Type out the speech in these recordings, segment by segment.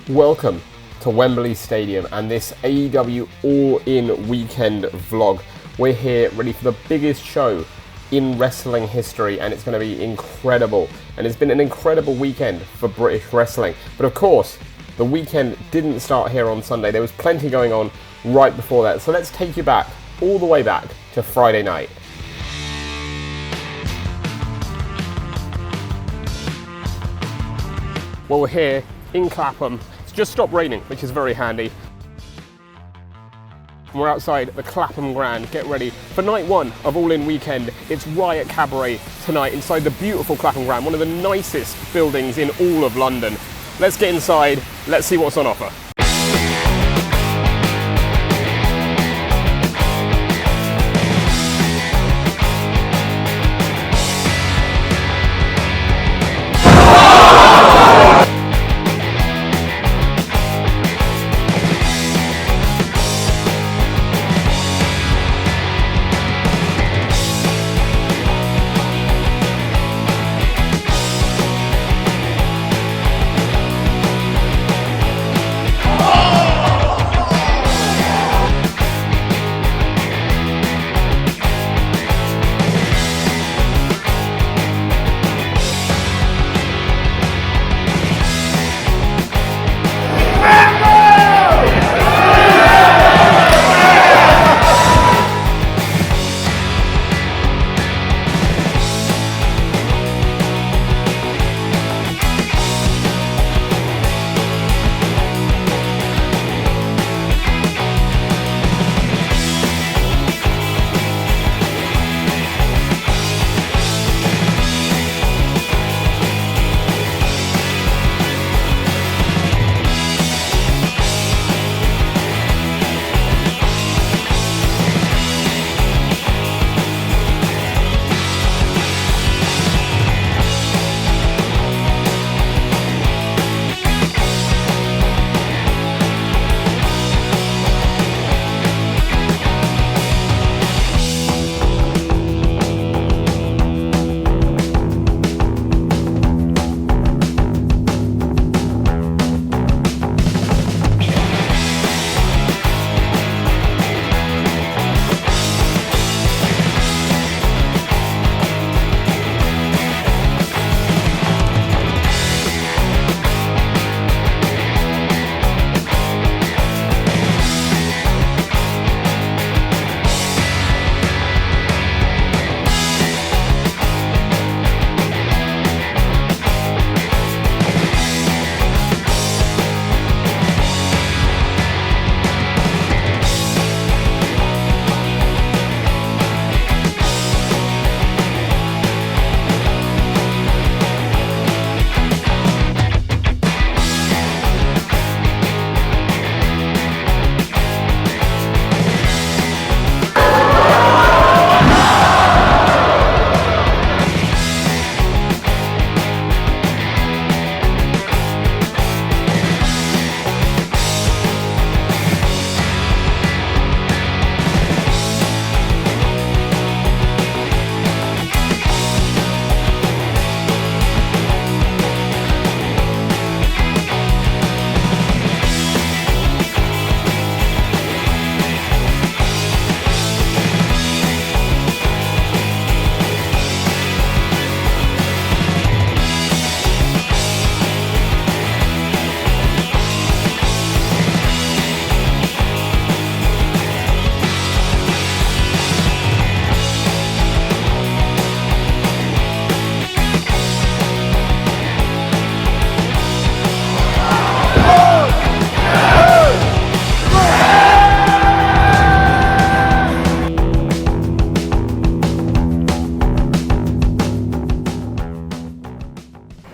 Welcome to Wembley Stadium and this AEW All In weekend vlog. We're here ready for the biggest show in wrestling history, and it's going to be incredible. And it's been an incredible weekend for British wrestling. But of course, the weekend didn't start here on Sunday. There was plenty going on right before that. So let's take you back, all the way back to Friday night. Well, we're here in Clapham. It's just stopped raining, which is very handy. We're outside the Clapham Grand. Get ready for night one of All In weekend. It's Riot Cabaret tonight inside the beautiful Clapham Grand, one of the nicest buildings in all of London. Let's get inside. Let's see what's on offer.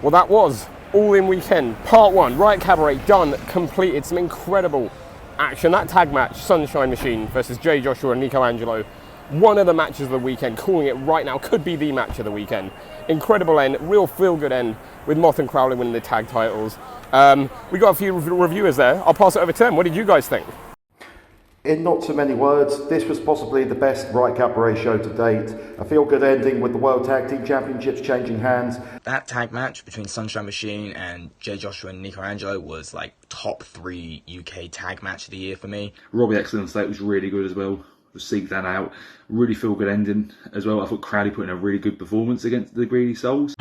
Well, that was All In weekend, part one. Riot Cabaret done, completed. Some incredible action. That tag match, Sunshine Machine versus Jay Joshua and Nico Angelo, one of the matches of the weekend, calling it right now, could be the match of the weekend. Incredible end, real feel-good end with Moth and Crowley winning the tag titles. We got a few reviewers there. I'll pass it over to them. What did you guys think? In not so many words, this was possibly the best Riot Cabaret show to date. A feel-good ending with the World Tag Team Championships changing hands. That tag match between Sunshine Machine and Jay Joshua and Nico Angelo was like top 3 UK tag match of the year for me. Robbie Excellent State was really good as well. Seek that out. Really feel-good ending as well. I thought Crowley put in a really good performance against the Greedy Souls.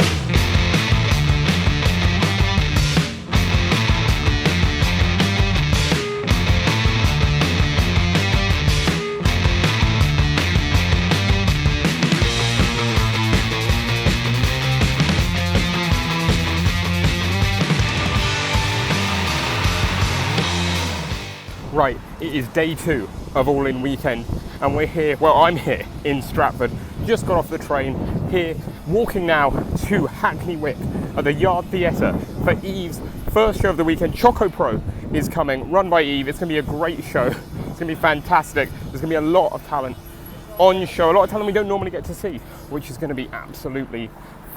Right, it is day 2 of All In weekend, and we're here, well, I'm here in Stratford, just got off the train, here, walking now to Hackney Wick at the Yard Theatre for Eve's first show of the weekend. ChocoPro is coming, run by Eve. It's going to be a great show. It's going to be fantastic. There's going to be a lot of talent on show, a lot of talent we don't normally get to see, which is going to be absolutely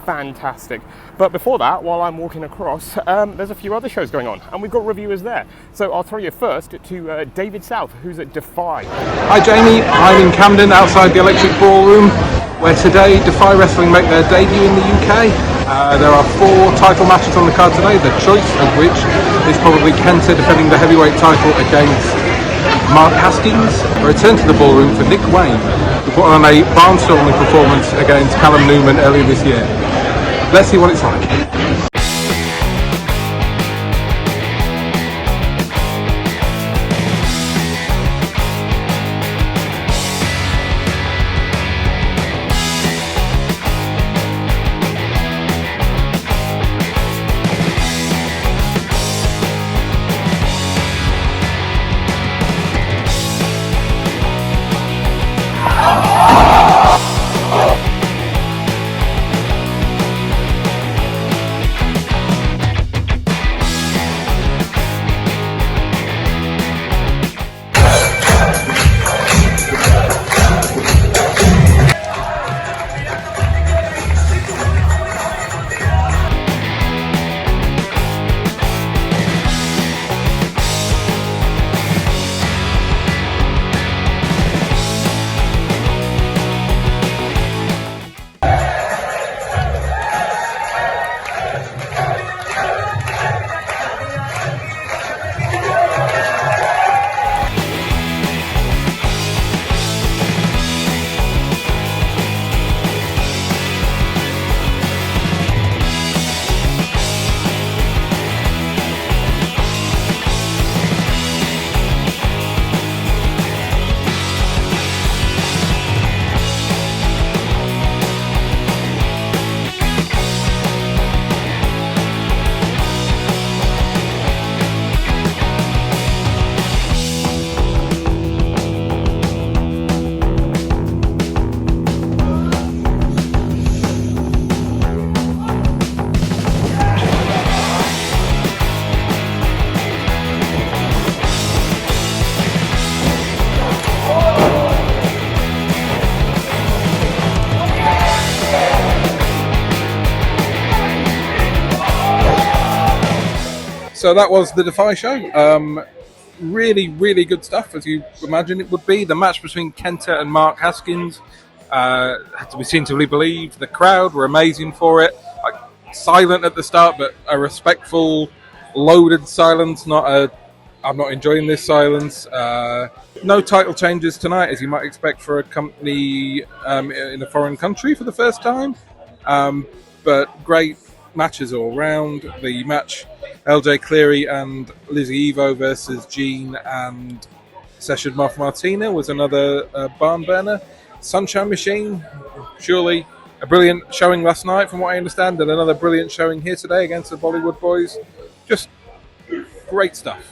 fantastic. But before that, while I'm walking across, there's a few other shows going on, and we've got reviewers there. So I'll throw you first to David South, who's at Defy. Hi Jamie, I'm in Camden outside the Electric Ballroom, where today Defy Wrestling make their debut in the UK. There are 4 title matches on the card today, the choice of which is probably Kenta defending the heavyweight title against Mark Haskins. A return to the ballroom for Nick Wayne, who put on a barnstorming performance against Callum Newman earlier this year. Let's see what it's like. So that was the Defy show. Really, really good stuff, as you imagine it would be. The match between Kenta and Mark Haskins had to be seen to be believed. The crowd were amazing for it. Like, silent at the start, but a respectful, loaded silence. I'm not enjoying this silence. No title changes tonight, as you might expect for a company in a foreign country for the first time. But great matches all round. The match LJ Cleary and Lizzie Evo versus Jean and Session Moth Martina was another barn burner. Sunshine Machine, surely a brilliant showing last night from what I understand, and another brilliant showing here today against the Bollywood Boys. Just great stuff.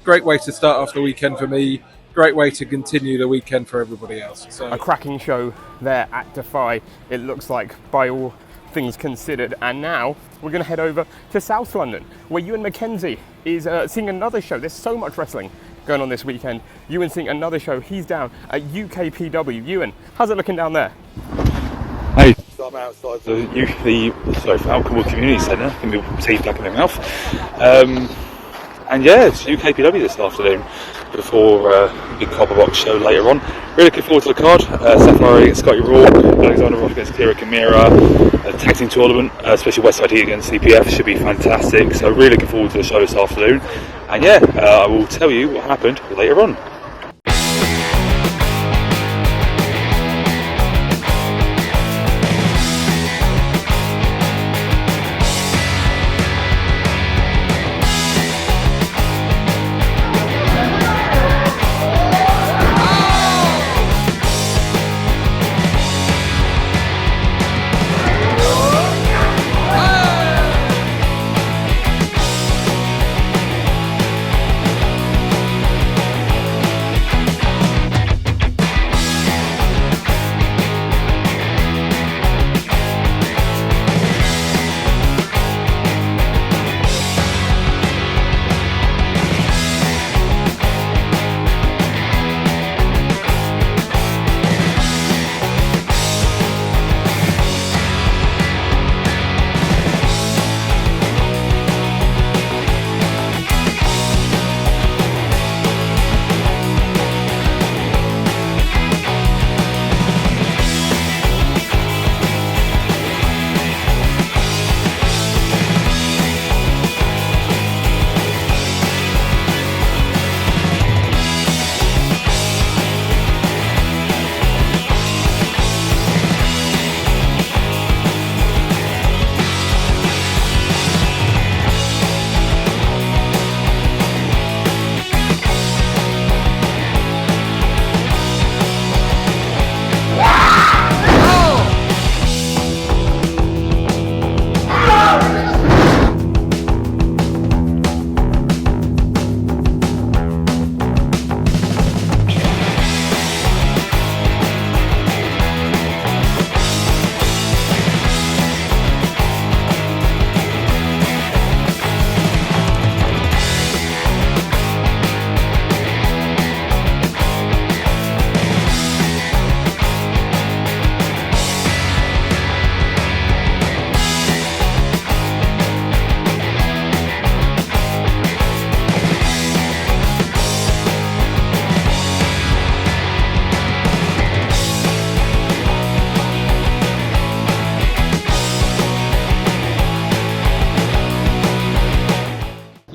Great way to start off the weekend for me. Great way to continue the weekend for everybody else. So, a cracking show there at Defy, it looks like, by all things considered. And now we're going to head over to South London, where Ewan Mackenzie is seeing another show. There's so much wrestling going on this weekend. Ewan's seeing another show. He's down at UKPW. Ewan, how's it looking down there? Hey, so I'm outside the Alcohol Community Centre, can be teeth back in my mouth. And yeah, it's UKPW this afternoon. before big copper box show later on. Really looking forward to the card. Sapphire against Scotty Raw, Alexander Ross against Kira Kimura, tag team tournament, especially Westside Heat against CPF, should be fantastic. So really looking forward to the show this afternoon. And yeah, I will tell you what happened later on.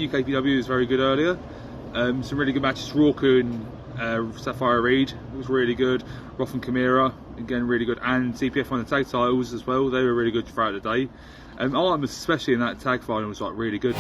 UKPW was very good earlier. Some really good matches. Rorku and Sapphire Reed was really good. Roth and Kimura, again, really good. And CPF won the tag titles as well. They were really good throughout the day. Artem, especially in that tag final, was like really good.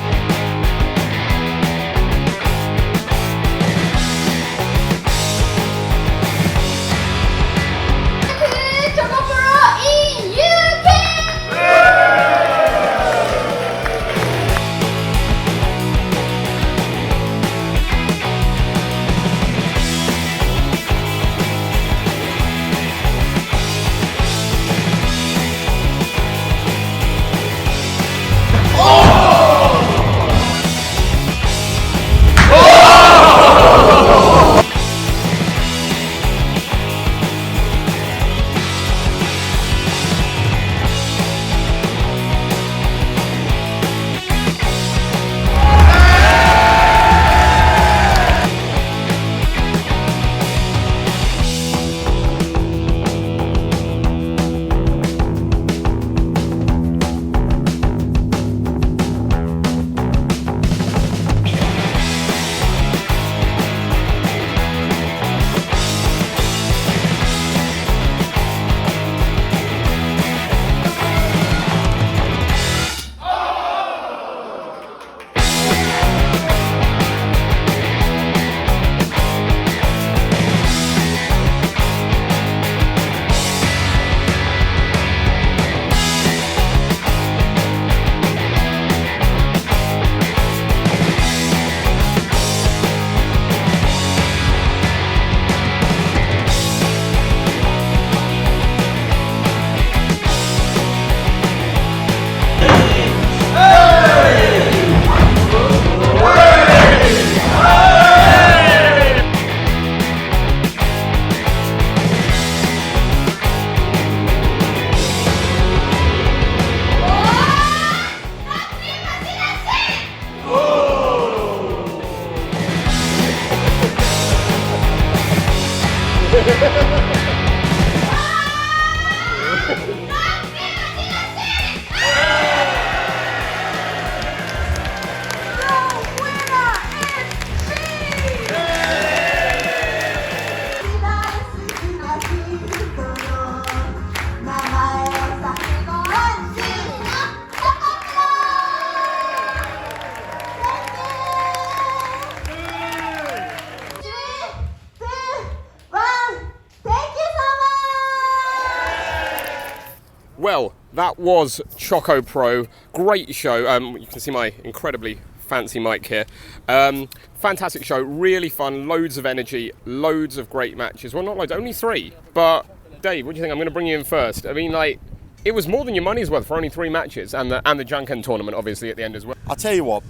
Well, that was ChocoPro. Great show. You can see my incredibly fancy mic here. Fantastic show, really fun, loads of energy, loads of great matches. Well, not loads, only 3. But Dave, what do you think? I'm going to bring you in first. I mean, like, it was more than your money's worth for only 3 matches, and the Janken tournament, obviously, at the end as well. I'll tell you what.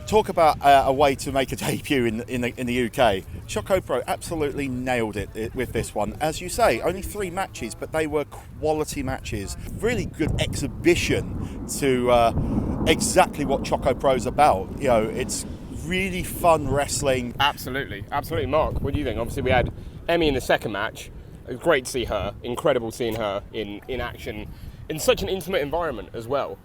Talk about a way to make a debut in the UK. ChocoPro absolutely nailed it with this one. As you say, only 3 matches, but they were quality matches. Really good exhibition to exactly what ChocoPro's about. You know, it's really fun wrestling. Absolutely. Mark, what do you think? Obviously, we had Emmy in the second match. It was great to see her. Incredible seeing her in action in such an intimate environment as well.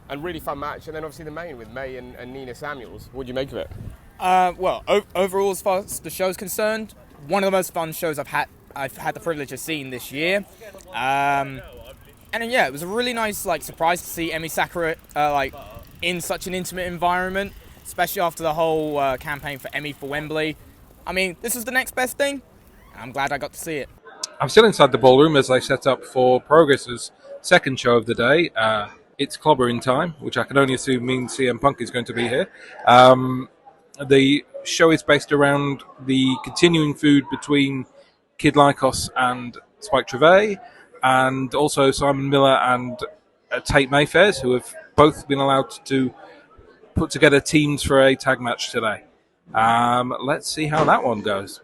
And really fun match. And then obviously the main with May and Nina Samuels. What do you make of it? Well, overall, as far as the show's concerned, one of the most fun shows I've had the privilege of seeing this year. And yeah, it was a really nice surprise to see Emi Sakura in such an intimate environment, especially after the whole campaign for Emi for Wembley. I mean, this was the next best thing. I'm glad I got to see it. I'm still inside the ballroom as they set up for Progress's second show of the day. It's clobbering time, which I can only assume means CM Punk is going to be here. The show is based around the continuing feud between Kid Lycos and Spike Trevay, and also Simon Miller and Tate Mayfairs, who have both been allowed to put together teams for a tag match today. Let's see how that one goes.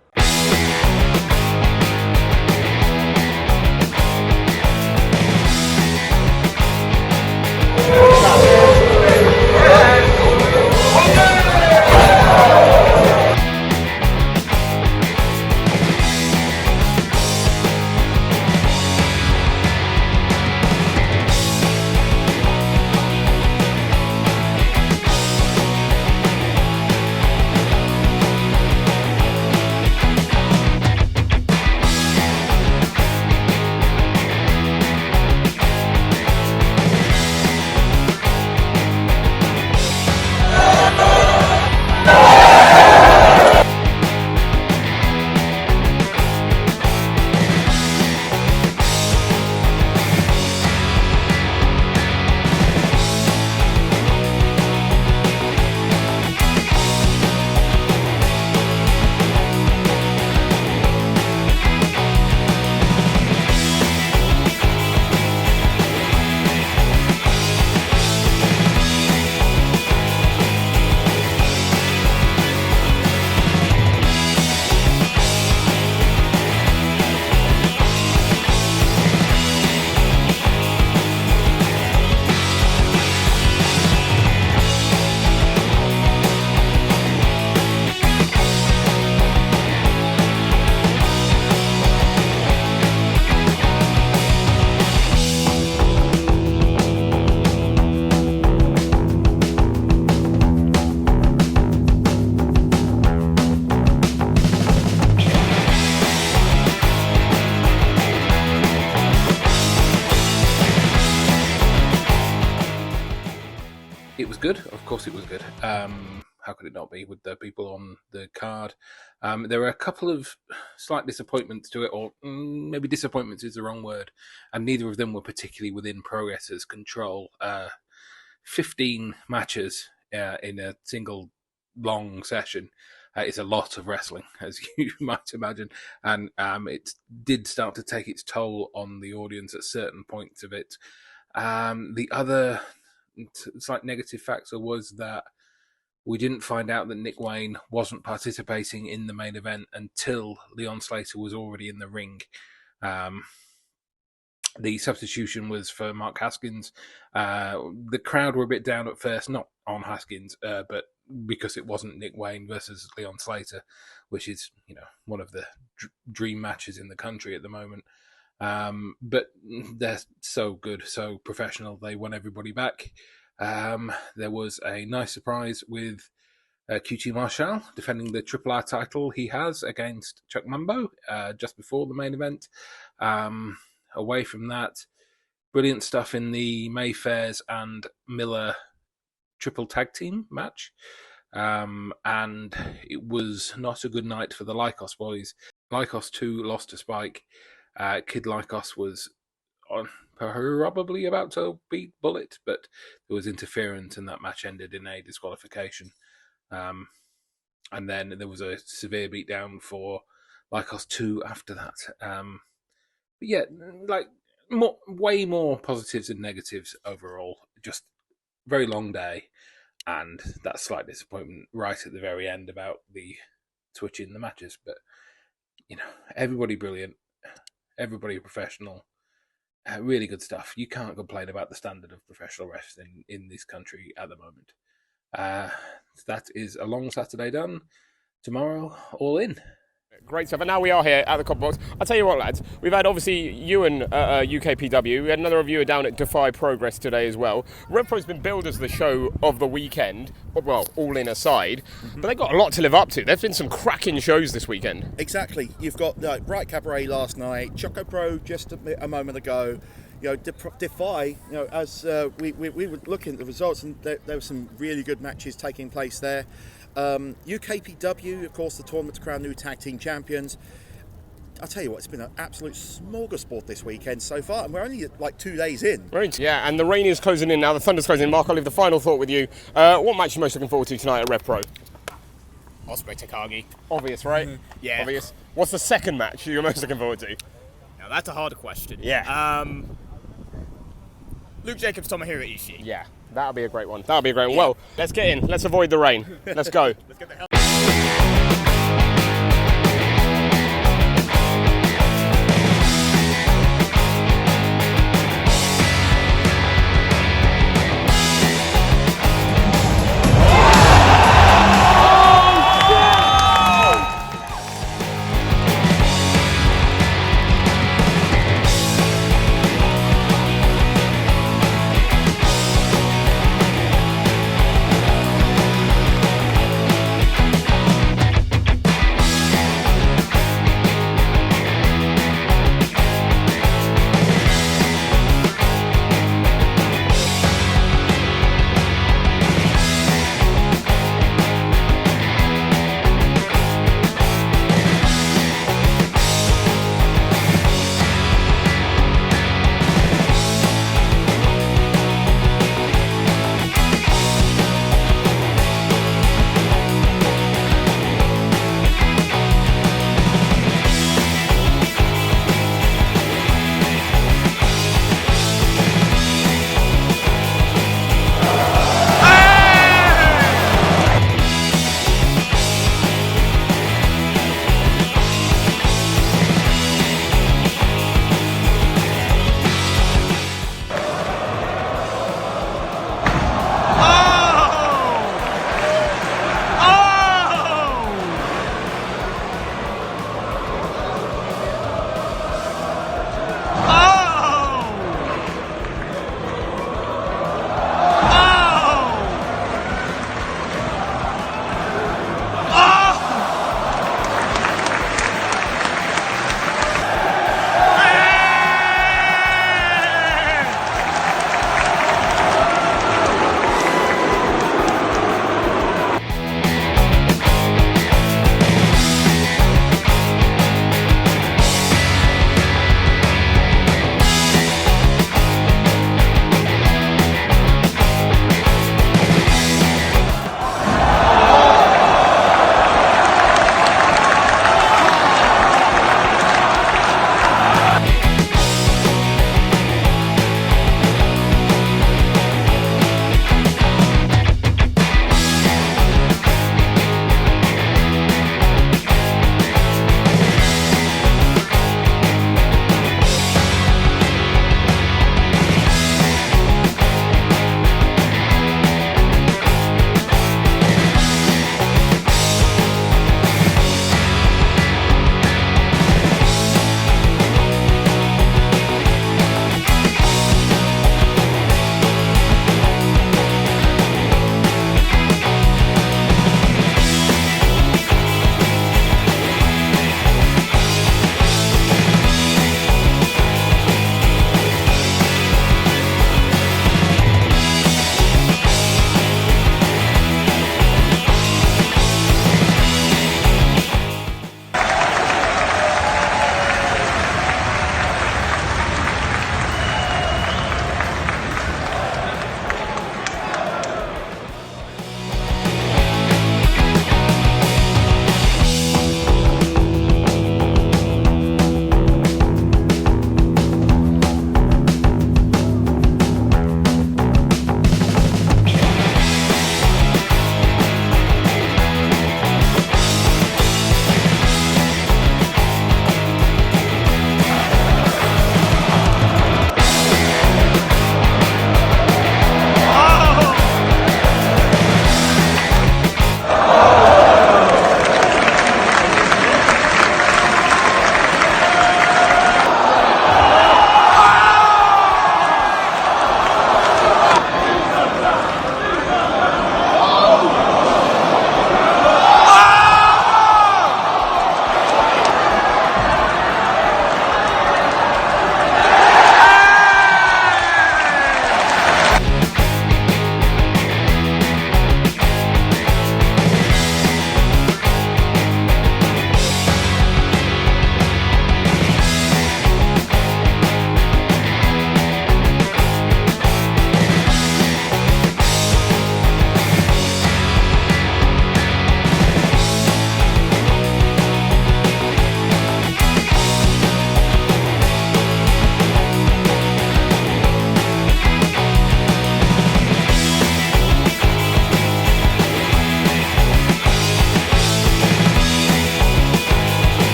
Good. Of course it was good. How could it not be with the people on the card? There were a couple of slight disappointments to it, or maybe disappointments is the wrong word, and neither of them were particularly within Progress's control. 15 matches in a single long session is a lot of wrestling, as you might imagine, and it did start to take its toll on the audience at certain points of it. The other slight negative factor was that we didn't find out that Nick Wayne wasn't participating in the main event until Leon Slater was already in the ring. The substitution was for Mark Haskins. The crowd were a bit down at first, not on Haskins, but because it wasn't Nick Wayne versus Leon Slater, which is, one of the dream matches in the country at the moment. But they're so good, so professional. They won everybody back. There was a nice surprise with QT Marshall defending the Triple R title he has against Chuck Mambo just before the main event. Away from that, brilliant stuff in the Mayfairs and Miller triple tag team match. And it was not a good night for the Lycos boys. Lycos 2 lost to Spike. Kid Lycos was probably about to beat Bullet, but there was interference and that match ended in a disqualification. And then there was a severe beatdown for Lycos 2 after that. But yeah, way more positives than negatives overall. Just very long day, and that slight disappointment right at the very end about the switching the matches. But everybody brilliant, everybody professional, really good stuff. You can't complain about the standard of professional wrestling in this country at the moment. That is a long Saturday done. Tomorrow, All In. Great stuff. And now we are here at the Copper Box. I'll tell you what, lads. We've had, obviously, Ewan at UKPW. We had another reviewer down at Defy Progress today as well. RevPro's been billed as the show of the weekend. Well, All In aside. But they've got a lot to live up to. There's been some cracking shows this weekend. Exactly. You've got Riot Cabaret last night, ChocoPro just a moment ago. Defy, as we were looking at the results, and there were some really good matches taking place there. UKPW, of course, the tournament to crown new tag team champions. I'll tell you what, it's been an absolute smorgasbord this weekend so far, and we're only 2 days in. Right, yeah, and the rain is closing in now, the thunder's closing in. Mark, I'll leave the final thought with you. What match are you most looking forward to tonight at RevPro? Ospreay Takagi. Obvious, right? Yeah. Obvious. What's the second match you're most looking forward to? Now that's a harder question. Yeah. Luke Jacobs, Tomohiro Ishii. Yeah, that'll be a great one. Well, let's get in. Let's avoid the rain. Let's go. Let's get the hell.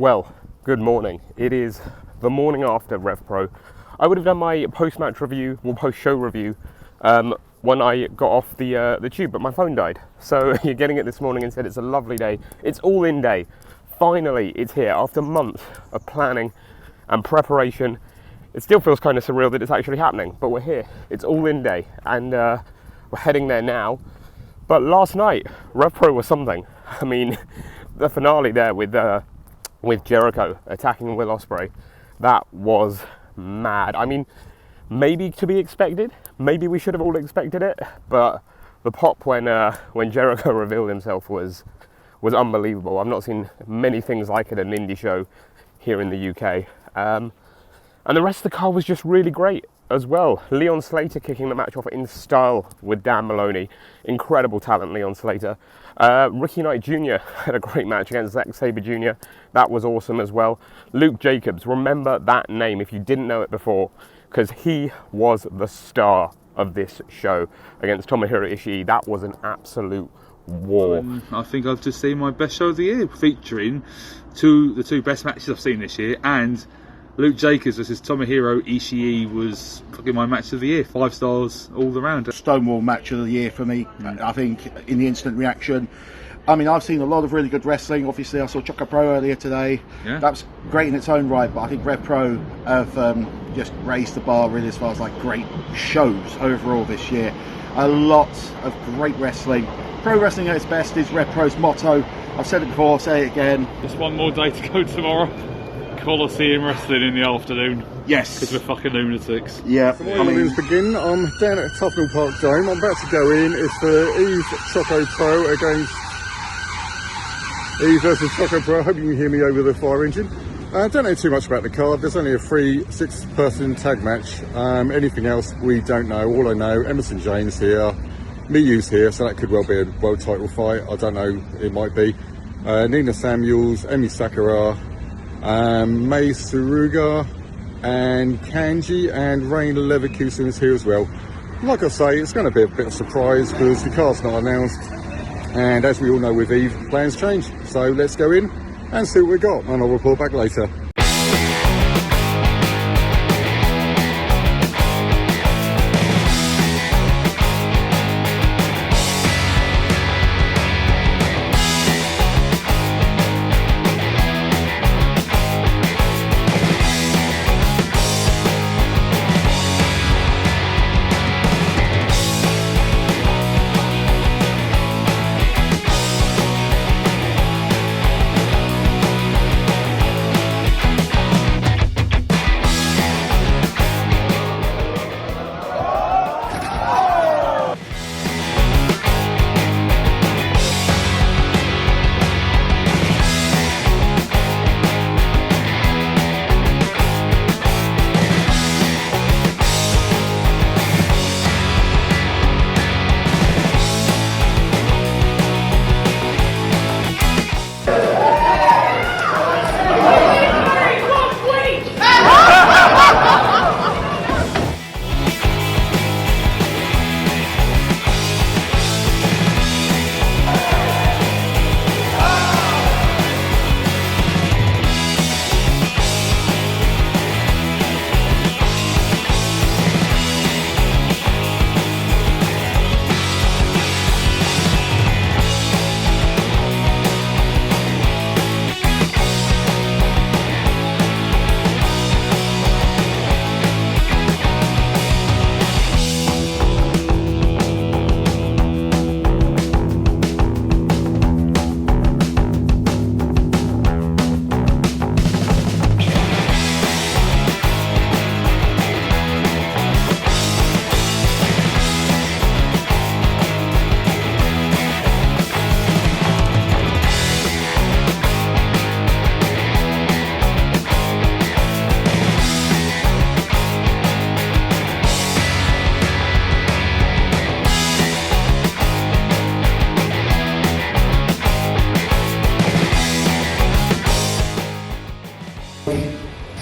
Well, good morning. It is the morning after RevPro. I would have done my post-match review, or post-show review, when I got off the tube, but my phone died. So you're getting it this morning and said it's a lovely day. It's All In day. Finally, it's here after months of planning and preparation. It still feels kind of surreal that it's actually happening, but we're here. It's All In day, and we're heading there now. But last night, RevPro was something. I mean, the finale there with Jericho attacking Will Ospreay, that was mad. I mean, maybe to be expected. Maybe we should have all expected it. But the pop when Jericho revealed himself was unbelievable. I've not seen many things like it at an indie show here in the UK. And the rest of the card was just really great as well. Leon Slater kicking the match off in style with Dan Maloney. Incredible talent, Leon Slater. Ricky Knight Jr. had a great match against Zack Sabre Jr. That was awesome as well. Luke Jacobs, remember that name if you didn't know it before, because he was the star of this show against Tomohiro Ishii. That was an absolute war. I think I've just seen my best show of the year, featuring the two best matches I've seen this year, and Luke Jacobs versus Tomohiro Ishii was fucking my match of the year. 5 stars all around. Stonewall match of the year for me. I think in the instant reaction. I mean, I've seen a lot of really good wrestling. Obviously, I saw ChocoPro earlier today. Yeah. That's great in its own right, but I think RevPro have just raised the bar really as far as like great shows overall this year. A lot of great wrestling. Pro wrestling at its best is RevPro's motto. I've said it before, I'll say it again. Just one more day to go tomorrow. Colosseum wrestling in the afternoon. Yes. Because we're fucking lunatics. Yeah. I mean, begin. I'm down at Tufnell Park Dome. I'm about to go in. It's for EVExChocoPro against Eve versus ChocoPro. I hope you can hear me over the fire engine. I don't know too much about the card. There's only a free 6-person tag match. Anything else we don't know. All I know, Emerson James here, Miyu's here, so that could well be a world title fight. I don't know, it might be. Nina Samuels, Emi Sakura, Mei Suruga, and Kanji, and Rain Leverkusen is here as well. Like I say, it's going to be a bit of a surprise because the card's not announced, and as we all know with Eve, plans change. So let's go in and see what we got, and I'll report back later.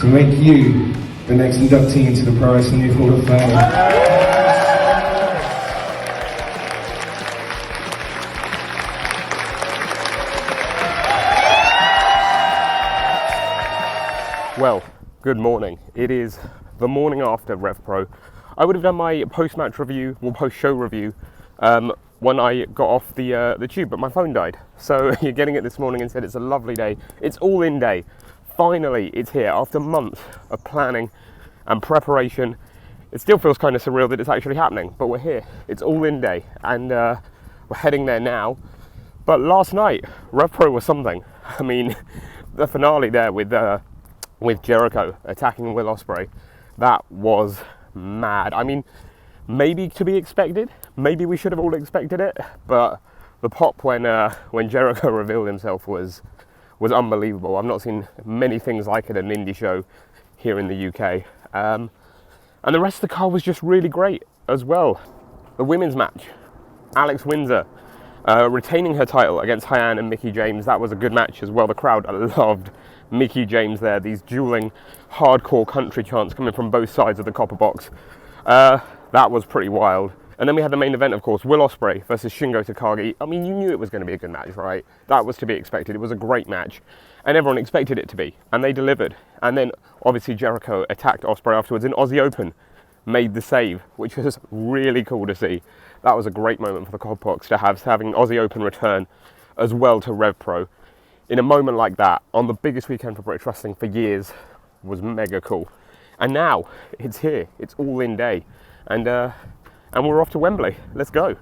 To make you the next inductee into the Pro Wrestling Youth Hall of Fame. Well, good morning. It is the morning after RevPro. I would have done my post-match review, or post-show review, when I got off the tube, but my phone died. So you're getting it this morning and said it's a lovely day. It's All In day. Finally, it's here after months of planning and preparation. It still feels kind of surreal that it's actually happening, but we're here. It's All In day, and we're heading there now. But last night, RevPro was something. I mean, the finale there with Jericho attacking Will Ospreay, that was mad. I mean, maybe to be expected. Maybe we should have all expected it. But the pop when Jericho revealed himself was unbelievable. I've not seen many things like it at an indie show here in the UK. And the rest of the card was just really great as well. The women's match, Alex Windsor retaining her title against Hyann and Mickie James. That was a good match as well. The crowd loved Mickie James there. These dueling hardcore country chants coming from both sides of the copper box. That was pretty wild. And then we had the main event, of course, Will Ospreay versus Shingo Takagi. I mean, you knew it was going to be a good match, right? That was to be expected. It was a great match, and everyone expected it to be, and they delivered. And then, obviously, Jericho attacked Ospreay afterwards in Aussie Open, made the save, which was really cool to see. That was a great moment for the copper box to have, having Aussie Open return as well to RevPro. In a moment like that, on the biggest weekend for British wrestling for years, was mega cool. And now, it's here. It's All In day. And we're off to Wembley. Let's go.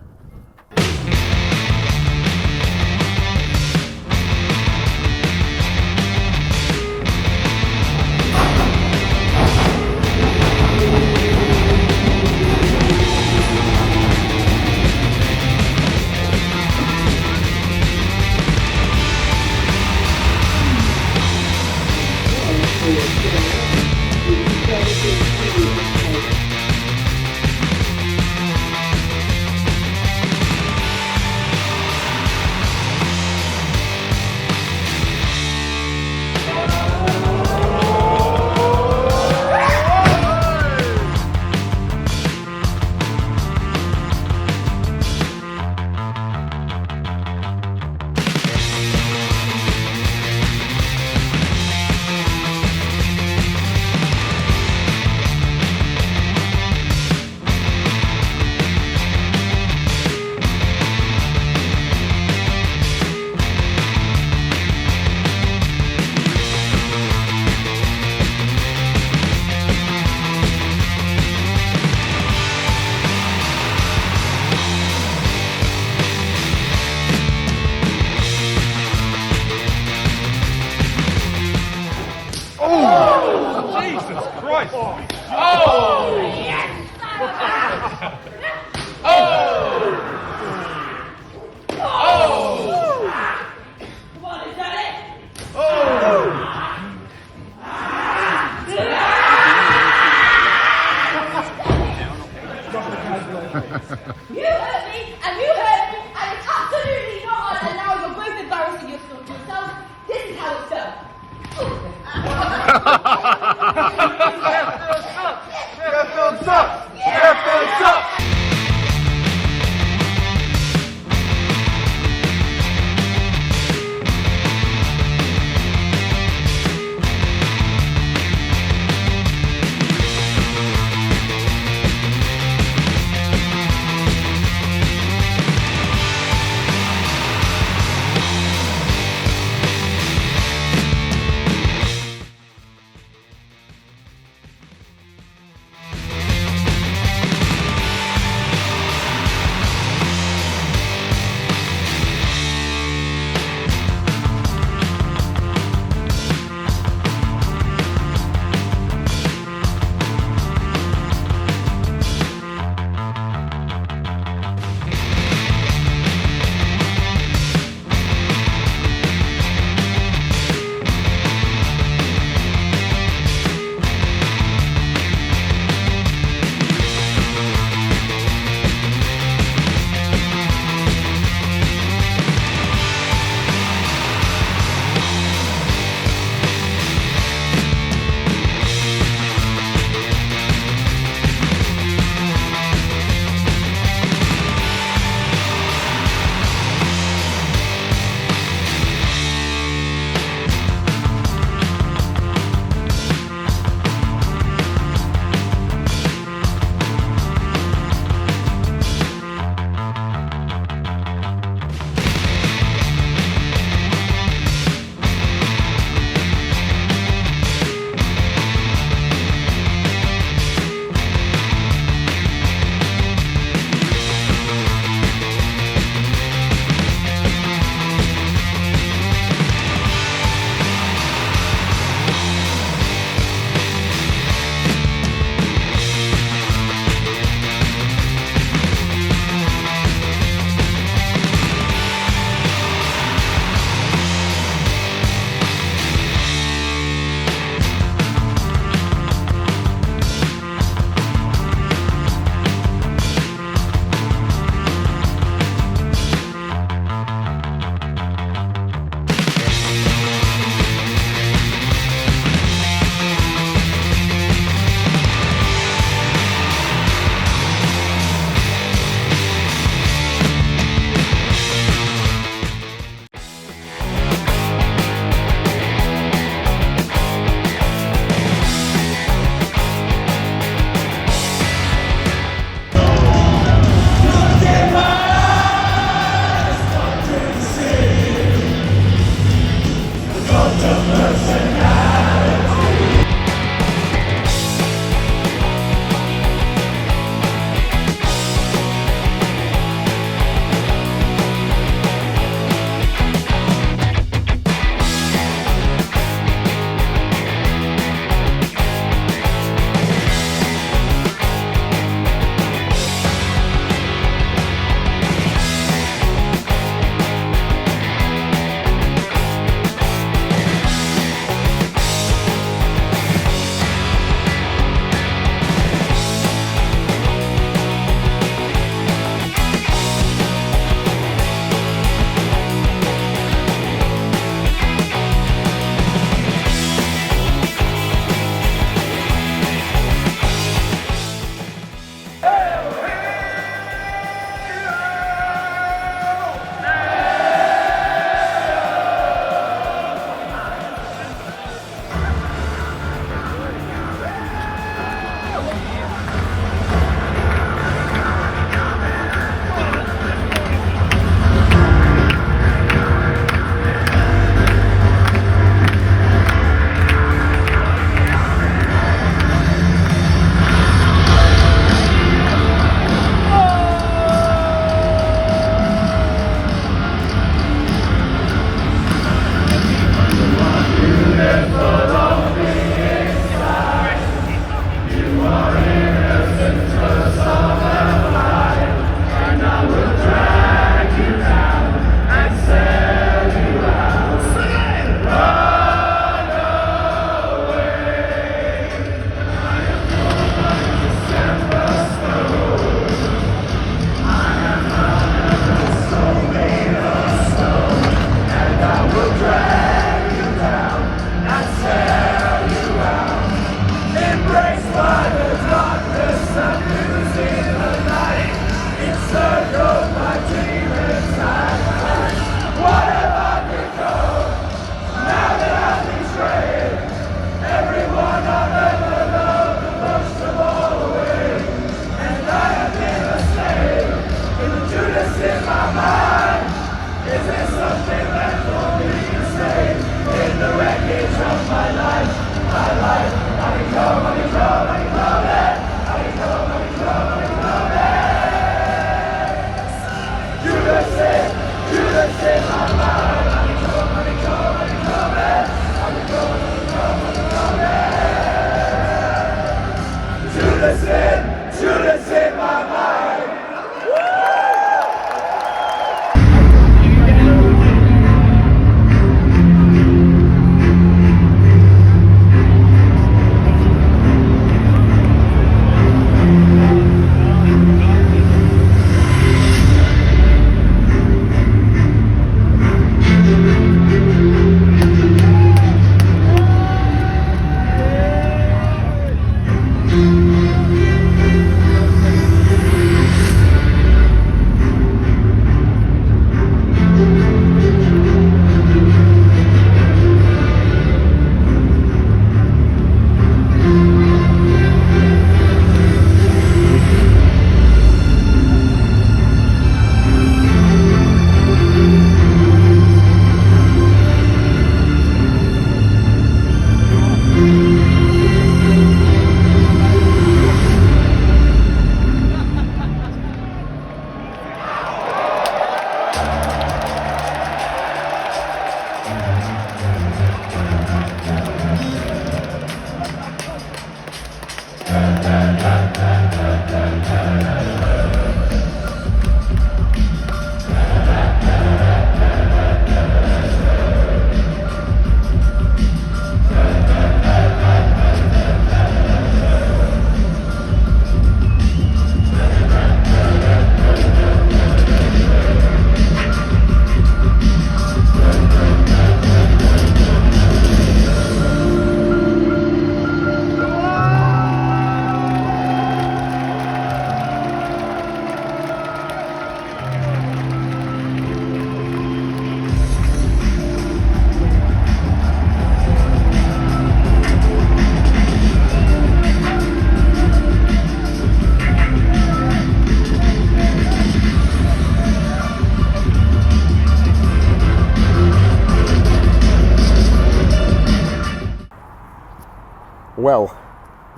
Well,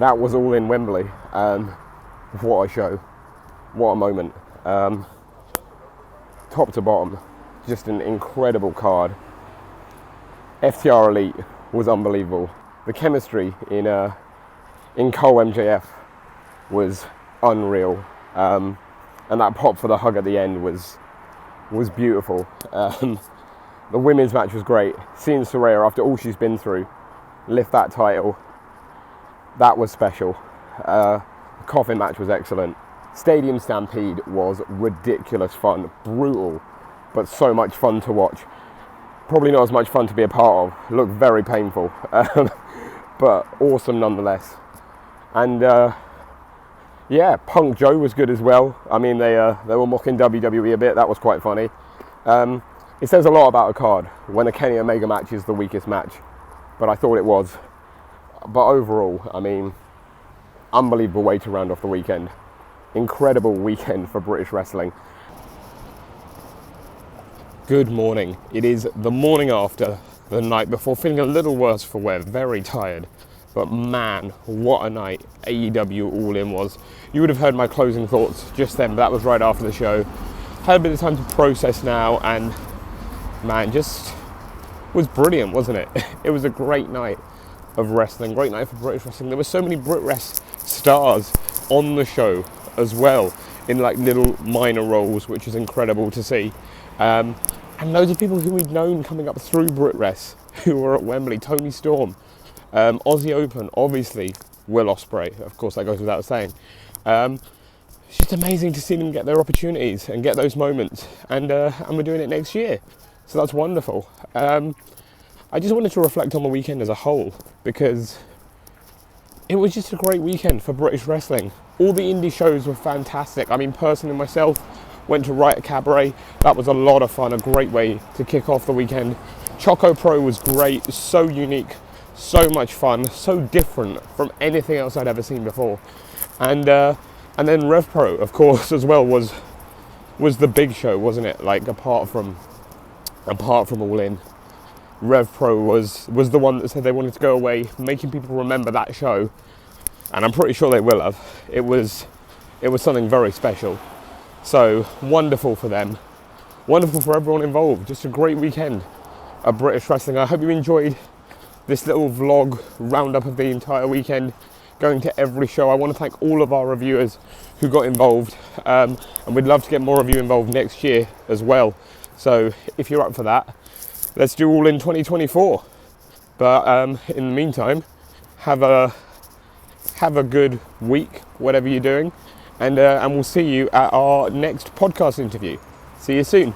that was All In Wembley. What a show. What a moment. Top to bottom, just an incredible card. FTR Elite was unbelievable. The chemistry in Cole MJF was unreal. And that pop for the hug at the end was beautiful. The women's match was great. Seeing Saraya, after all she's been through, lift that title, that was special. The coffin match was excellent. Stadium Stampede was ridiculous fun, brutal, but so much fun to watch. Probably not as much fun to be a part of. Looked very painful, but awesome nonetheless. And yeah, Punk Joe was good as well. I mean, they were mocking WWE a bit. That was quite funny. It says a lot about a card when a Kenny Omega match is the weakest match, but I thought it was. But overall, I mean, unbelievable way to round off the weekend. Incredible weekend for British wrestling. Good morning. It is the morning after the night before, feeling a little worse for wear, very tired. But man, what a night AEW All In was. You would have heard my closing thoughts just then, but that was right after the show. Had a bit of time to process now, and man, just was brilliant, wasn't it? It was a great night of wrestling, great night for British wrestling. There were so many BritWres stars on the show as well, in like little minor roles, which is incredible to see. And loads of people who we'd known coming up through BritWres who were at Wembley. Tony Storm, Aussie Open, obviously Will Ospreay, of course that goes without saying. It's just amazing to see them get their opportunities and get those moments, and we're doing it next year, so that's wonderful. I just wanted to reflect on the weekend as a whole, because it was just a great weekend for British wrestling. All the indie shows were fantastic. I mean, personally myself, went to Riot Cabaret. That was a lot of fun, a great way to kick off the weekend. ChocoPro was great, so unique, so much fun, so different from anything else I'd ever seen before. And then RevPro, of course, as well, was the big show, wasn't it? Like, apart from All In, RevPro was the one that said they wanted to go away, making people remember that show, and I'm pretty sure they will have. It was it was something very special. So wonderful for them, wonderful for everyone involved. Just a great weekend of British wrestling. I hope you enjoyed this little vlog roundup of the entire weekend, going to every show. I want to thank all of our reviewers who got involved, and we'd love to get more of you involved next year as well. So if you're up for that, let's do All In 2024. But in the meantime, have a good week, whatever you're doing, and we'll see you at our next podcast interview. See you soon.